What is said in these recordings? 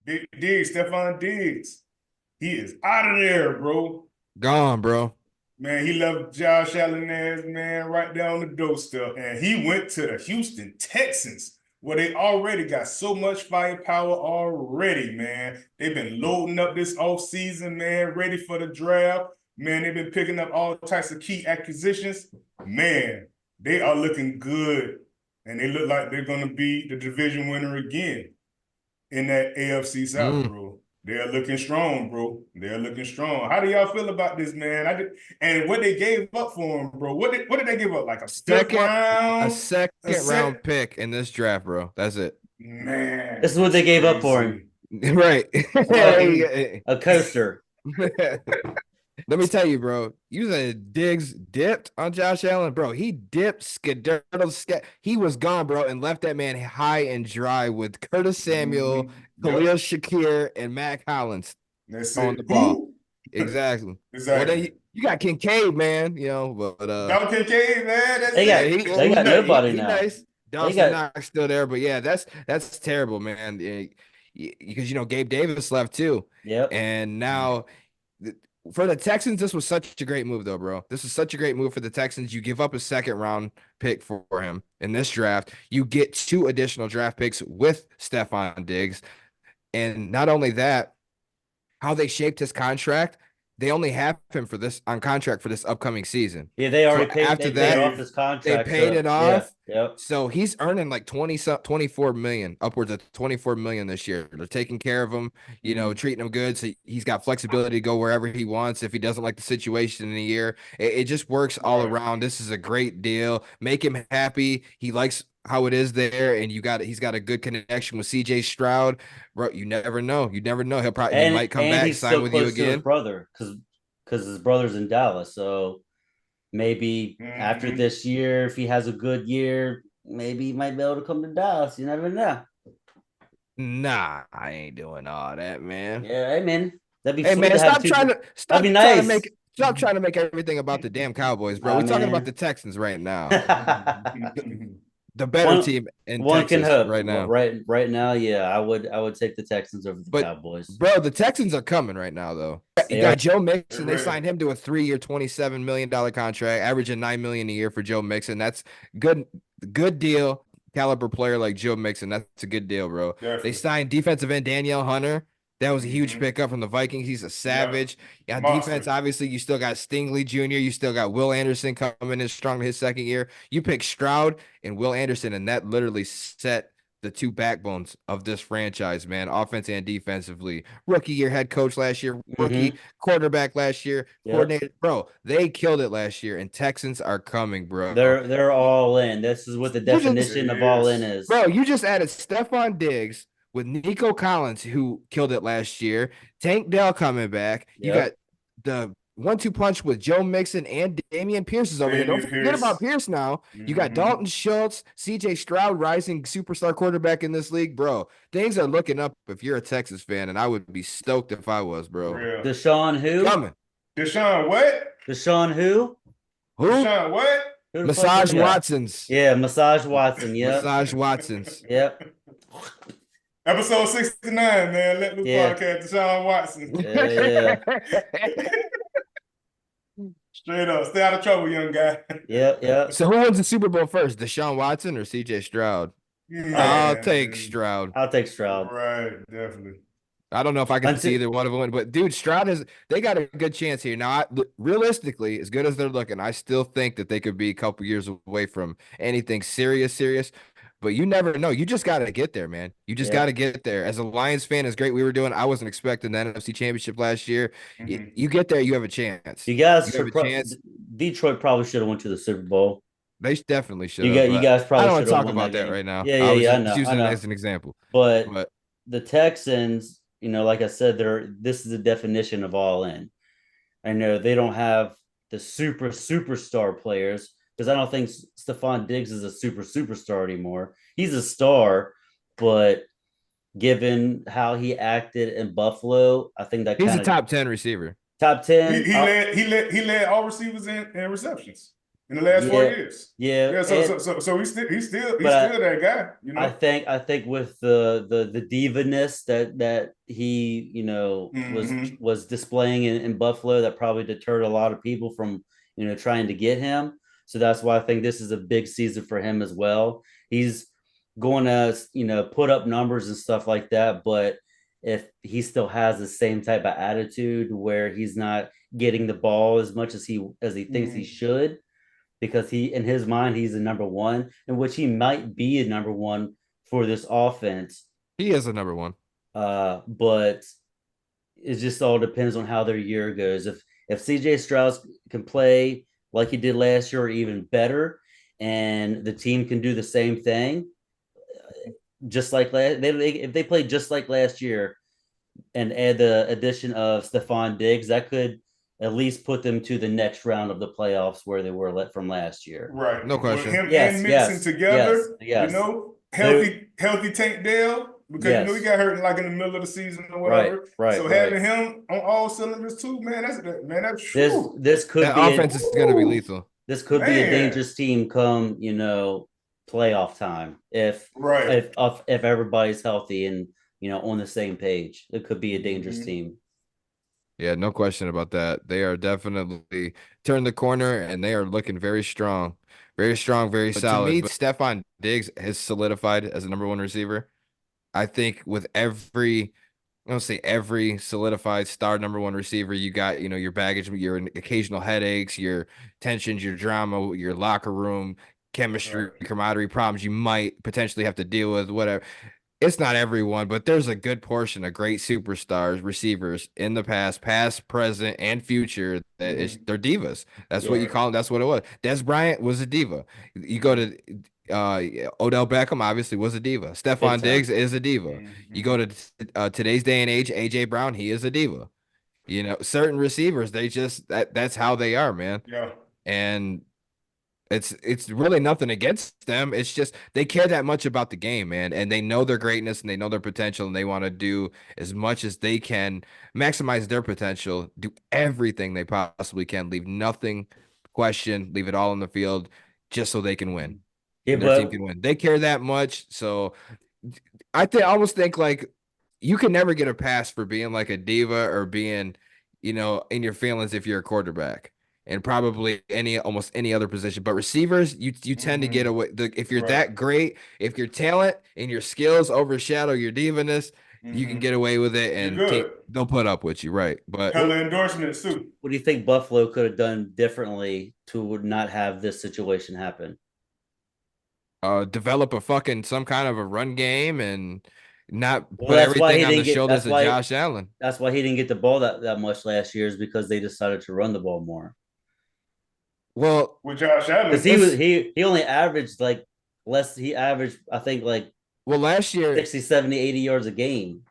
Diggs, Stefon Diggs. He is out of there, bro. Gone, bro. Man, he left Josh Allen as man right down the doorstep, and he went to the Houston Texans, where they already got so much firepower already, man. They've been loading up this offseason, man, ready for the draft. Man, they've been picking up all types of key acquisitions. Man, they are looking good, and they look like they're going to be the division winner again in that AFC South, Mm. bro. They're looking strong, bro. They're looking strong. How do y'all feel about this, man? And what they gave up for him, bro. What did they give up? Like a fifth Second, a round, second a round set. pick in this draft, bro. That's it. Man, This is what that's they gave up for him. crazy. Right. A fucking a coaster. Let me tell you, bro. You said Diggs dipped on Josh Allen, bro. He dipped, he was gone, bro, and left that man high and dry with Curtis Samuel, Yep, Khalil Shakir, and Mac Hollins that's on it. the ball. Who? Exactly. Well, then Exactly. you got Kincaid, man. but Dalvin Kincaid, man. That's They got yeah, it. he they he got nice. nobody He now. nice. They Dawson got Knox still there, but yeah, that's terrible, man. Because Gabe Davis left too, yep. and now for the Texans, this was such a great move, though, bro. This is such a great move for the Texans. You give up a second round pick for him in this draft. You get two additional draft picks with Stefon Diggs, and not only that, how they shaped his contract, they only have him for this on contract for this upcoming season. Yeah, they So already paid after they paid that, off his they contract. paid So it yeah, off. yep. So he's earning like 24 million, upwards of 24 million this year. They're taking care of him, treating him good. So he's got flexibility to go wherever he wants if he doesn't like the situation in a year. It just works all Right. around. This is a great deal. Make him happy. He likes how it is there, and he's got a good connection with CJ Stroud. Bro, you never know. You never know. He And might come and back, he's sign so with you close to his again. brother because his brother's in Dallas. So maybe after Mm-hmm. this year, if he has a good year, maybe he might be able to come to Dallas. You never know. Nah, I ain't doing all that, man. Yeah, hey man, that'd be Hey sweet man, to have two. That'd be nice. stop trying to make everything about the damn Cowboys, bro. I We're talking about mean, the Texans right now. The better one team in one can Texas hope. right now. Right now, yeah, I would take the Texans over the But Cowboys. bro, the Texans are coming right now though. You They are. got Joe They're Mixon. They ready. signed him to a 3-year, $27 million contract, averaging $9 million a year for Joe Mixon. That's good, good deal. Caliber player like Joe Mixon. That's a good deal, bro. They Definitely. signed defensive end Danielle Hunter. That was a huge Mm-hmm. pickup from the Vikings. He's a Yep. savage. Yeah, defense, Monster. obviously, you still got Stingley Jr. You still got Will Anderson coming in strong in his second year. You pick Stroud and Will Anderson, and that literally set the two backbones of this franchise, man, offense and defensively. Rookie year head coach last year, rookie Mm-hmm. quarterback last year, Yep. coordinator. Bro, they killed it last year, and Texans are coming, bro. They're all in. This is what the You just, definition of It all in is. is. bro, you just added Stefon Diggs with Nico Collins, who killed it last year. Tank Dell coming back. You got Yep. the 1-2 punch with Joe Mixon and Damian Pierce is over there. Don't Damian forget about Pierce. Pierce now. You got Mm-hmm. Dalton Schultz, CJ Stroud, rising superstar quarterback in this league, bro. Things are looking up if you're a Texas fan, and I would be stoked if I was, For bro. real. Deshaun They who? coming. Deshaun what? Deshaun who? Who? Deshaun what? Who the fuck is Massage that? Watsons. Yeah, Massage Watson. Yep. Massage Watsons. Yep. Episode 69, man. Let Loose Yeah. Podcast, Deshaun Watson. Yeah. Straight up. Stay out of trouble, young guy. Yep. Yep. So who wins the Super Bowl first, Deshaun Watson or CJ Stroud? I'll take Man. Stroud. I'll take Stroud. Right, definitely. I don't know if I can see Until either one of them win, but dude, Stroud they got a good chance here. Now, realistically, as good as they're looking, I still think that they could be a couple years away from anything serious. But you never know. You just got to get there, man. You just got yeah. to get there. As a Lions fan, as great we were doing, I wasn't expecting the NFC Championship last year. Mm-hmm. You get there, you have a chance. You guys You have should a chance. Detroit probably should have went to the Super Bowl. They definitely should have, You but guys I probably don't want should to have talk won that about that game. right now. Yeah, I was I just know, I using it know. as an example. But But the Texans, like I said, this is the definition of all in. I know they don't have the superstar players because I don't think Stefon Diggs is a superstar anymore. He's a star, but given how he acted in Buffalo, I think that he's a kind of top 10 receiver. top He, 10. he led he led he led all receivers in receptions. in the last 4 Yeah, years. yeah, Yeah, and so he's but still that guy, I think with the diva-ness that he Hmm. was displaying in Buffalo, that probably deterred a lot of people from trying to get him. So that's why I think this is a big season for him as well. He's going to put up numbers and stuff like that, but if he still has the same type of attitude where he's not getting the ball as much as he thinks he Hmm. should, because he in his mind he's the number one, in which he might be a number one for this offense. He is the number one. But it just all depends on how their year goes. If CJ Strauss can play like he did last year or even better, and the team can do the same thing, just like if they play just like last year and add the addition of Stefon Diggs, that could at least put them to the next round of the playoffs where they were from last year. Right. No With question. him and Yes, Mixon yes, yes, together, yes. They healthy Tank Dell, because he yes, got hurt like in the middle of the season or right, whatever. right, So right. having him on all cylinders too, man, that's This true. this could That be a offense is going to be Woo, lethal. this could be a man. dangerous team come playoff time Right. if everybody's healthy and on the same page. It could be a dangerous Hmm. team. Yeah, no question about that. They are definitely turned the corner and they are looking very strong. Very strong, very solid. To me, Stefon Diggs has solidified as a number one receiver. I think with I don't say every solidified star number one receiver, you got, your baggage, your occasional headaches, your tensions, your drama, your locker room chemistry, Right. camaraderie problems you might potentially have to deal with, whatever. It's not everyone, but there's a good portion of great superstars, receivers in the past, present, and future Hmm. they're divas. That's what you Yeah, Right. call them. That's what it was. Des Bryant was a diva. You go Hmm. to uh, Odell Beckham, obviously was a diva. big Stephon time. Diggs is a diva. You go Hmm. to today's day and age, AJ Brown, he is a diva. Certain receivers, that's how they are, man. Yeah. And it's really nothing against them. It's just they care that much about the game, man, and they know their greatness and they know their potential and they want to do as much as they can, maximize their potential, do everything they possibly can, leave nothing question, leave it all on the field just so they can win Yeah, and their team but can win. They care that much, so almost think like you can never get a pass for being like a diva or being, in your feelings if you're a quarterback and probably almost any other position. But receivers, you tend to get Hmm. away. If you're Right. that great, if your talent and your skills overshadow your divaness, you can Hmm. get away with it, You're and good. they'll put up with you, right? But what Hella endorsements too. what do you think Buffalo could have done differently to not have this situation happen? develop a fucking some kind of a run game and not Well, put everything on the shoulders of Josh Allen. that's why he didn't get the ball that much last year, is because they decided to run the ball more. Well, With Josh Because Allen. he only averaged like less. He averaged, I think, like last year 60, 70, 80 yards a game.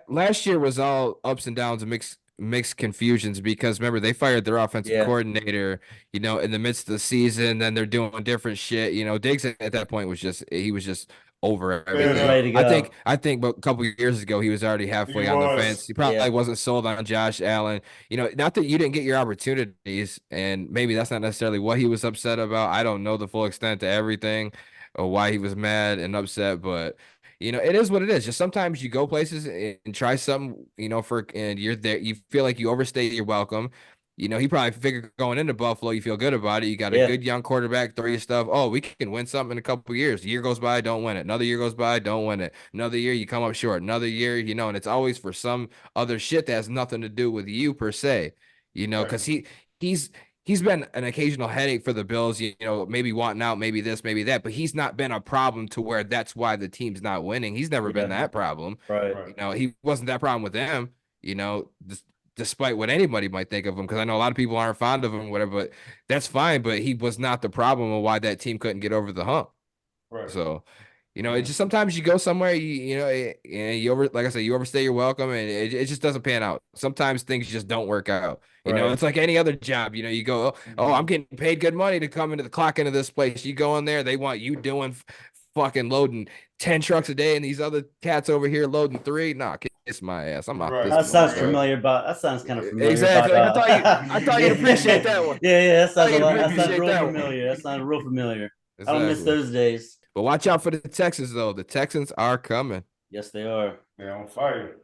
last year was all ups and downs and mixed confusions because remember they fired their offensive Yeah, coordinator, in the midst of the season. Then they're doing different shit. Diggs at that point he was just over he was everything. ready to I think go. I think but a couple of years ago he was already He halfway on the fence. was. He probably Yeah, wasn't sold on Josh Allen. Not that you didn't get your opportunities, and maybe that's not necessarily what he was upset about. I don't know the full extent to everything or why he was mad and upset, but it is what it is. Just sometimes you go places and try something, and you're there. You feel like you overstay your welcome. He probably figured going into Buffalo, you feel good about it. You got a yeah, good young quarterback, throw your stuff. Oh, we can win something in a couple of years. A year goes by, don't win it. Another year goes by, don't win it. Another year, you come up short. Another year, and it's always for some other shit that has nothing to do with you per se. Right. Because he's he's been an occasional headache for the Bills, maybe wanting out, maybe this, maybe that, but he's not been a problem to where that's why the team's not winning. He's never been yeah, that problem. right. Right. He wasn't that problem with them, despite what anybody might think of him, because I know a lot of people aren't fond of him, whatever, but that's fine. But he was not the problem of why that team couldn't get over the hump. Right. So, it's Mhm. just sometimes you go somewhere, like I said, you overstay your welcome, and it just doesn't pan out. Sometimes things just don't work out. Right. It's like any other job. You go, oh, I'm Mhm. getting paid good money to come into the clock into this place. You go in there, they want you doing fucking loading 10 trucks a day and these other cats over here loading 3. Nah, kiss my ass. I'm out Right. this That sounds motherfucker. familiar, but that sounds kind of familiar. Exactly. About, I thought you'd appreciate that one. Yeah, that sounds a you'd lot. That sounds appreciate real that one. familiar. That sounds real familiar. I don't miss Exactly. those days. But watch out for the Texans, though. The Texans are coming. Yes, they are. They're on fire.